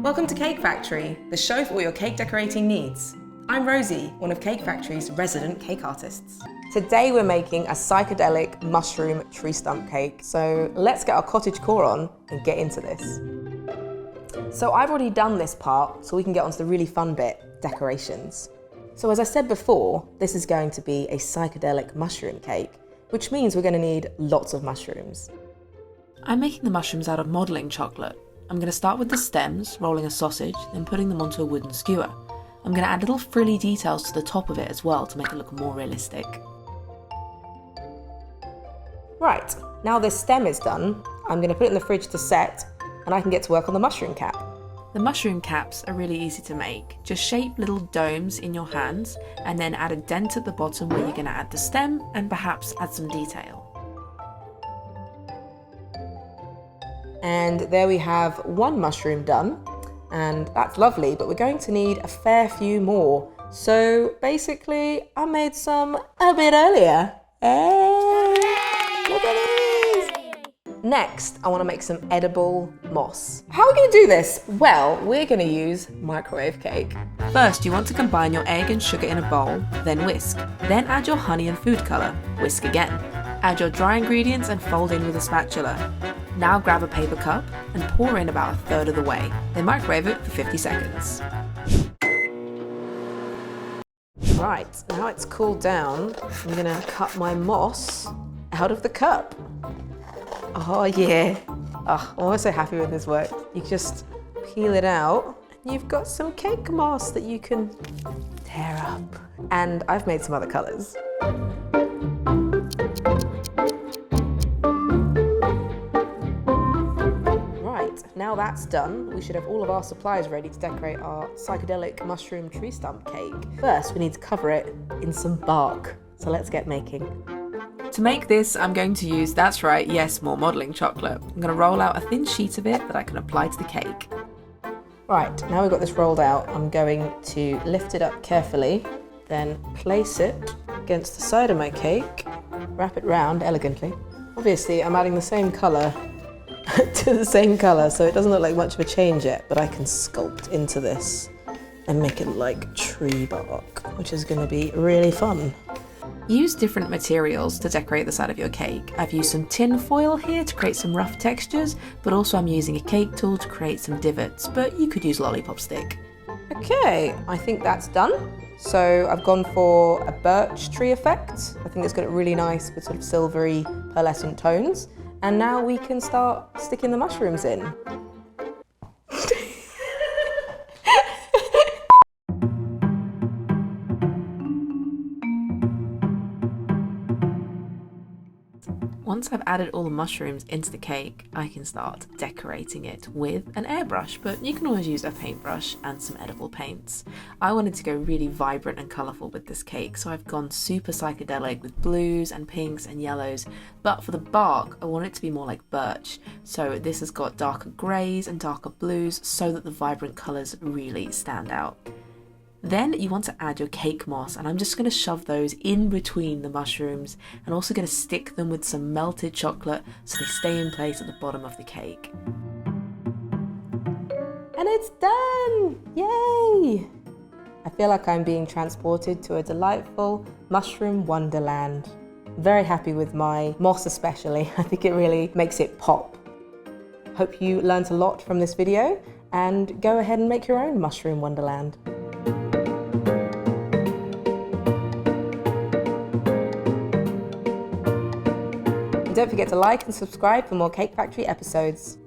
Welcome to Cake Factory, the show for all your cake decorating needs. I'm Rozie, one of Cake Factory's resident cake artists. Today we're making a psychedelic mushroom tree stump cake. So let's get our cottage core on and get into this. So I've already done this part, so we can get on to the really fun bit, decorations. So as I said before, this is going to be a psychedelic mushroom cake, which means we're going to need lots of mushrooms. I'm making the mushrooms out of modelling chocolate. I'm going to start with the stems, rolling a sausage, then putting them onto a wooden skewer. I'm going to add little frilly details to the top of it as well to make it look more realistic. Right, now this stem is done, I'm going to put it in the fridge to set, and I can get to work on the mushroom cap. The mushroom caps are really easy to make. Just shape little domes in your hands and then add a dent at the bottom where you're going to add the stem and perhaps add some detail. And there we have one mushroom done, and that's lovely, but we're going to need a fair few more. So basically, I made some a bit earlier. Hey, look at these! Next, I want to make some edible moss. How are we going to do this? Well, we're going to use microwave cake. First, you want to combine your egg and sugar in a bowl, then whisk. Then add your honey and food colour. Whisk again. Add your dry ingredients and fold in with a spatula. Now grab a paper cup and pour in about 1/3 of the way. Then microwave it for 50 seconds. Right, now it's cooled down, I'm going to cut my moss out of the cup. Oh yeah. Oh, I'm always so happy with this work. You just peel it out and you've got some cake moss that you can tear up. And I've made some other colours. Now that's done, we should have all of our supplies ready to decorate our psychedelic mushroom tree stump cake. First, we need to cover it in some bark. So let's get making. To make this, I'm going to use, that's right, yes, more modelling chocolate. I'm going to roll out a thin sheet of it that I can apply to the cake. Right, now we've got this rolled out, I'm going to lift it up carefully, then place it against the side of my cake, wrap it round elegantly. Obviously, I'm adding the same colour to the same colour, so it doesn't look like much of a change yet, but I can sculpt into this and make it like tree bark, which is going to be really fun. Use different materials to decorate the side of your cake. I've used some tin foil here to create some rough textures, but also I'm using a cake tool to create some divots, but you could use lollipop stick. Okay, I think that's done. So I've gone for a birch tree effect. I think it's got it really nice with sort of silvery pearlescent tones. And now we can start sticking the mushrooms in. Once I've added all the mushrooms into the cake, I can start decorating it with an airbrush, but you can always use a paintbrush and some edible paints. I wanted to go really vibrant and colourful with this cake, so I've gone super psychedelic with blues and pinks and yellows, but for the bark, I want it to be more like birch. So this has got darker greys and darker blues so that the vibrant colours really stand out. Then you want to add your cake moss, and I'm just going to shove those in between the mushrooms and also going to stick them with some melted chocolate so they stay in place at the bottom of the cake. And it's done! Yay! I feel like I'm being transported to a delightful mushroom wonderland. I'm very happy with my moss especially. I think it really makes it pop. Hope you learnt a lot from this video, and go ahead and make your own mushroom wonderland. Don't forget to like and subscribe for more Cake Factory episodes.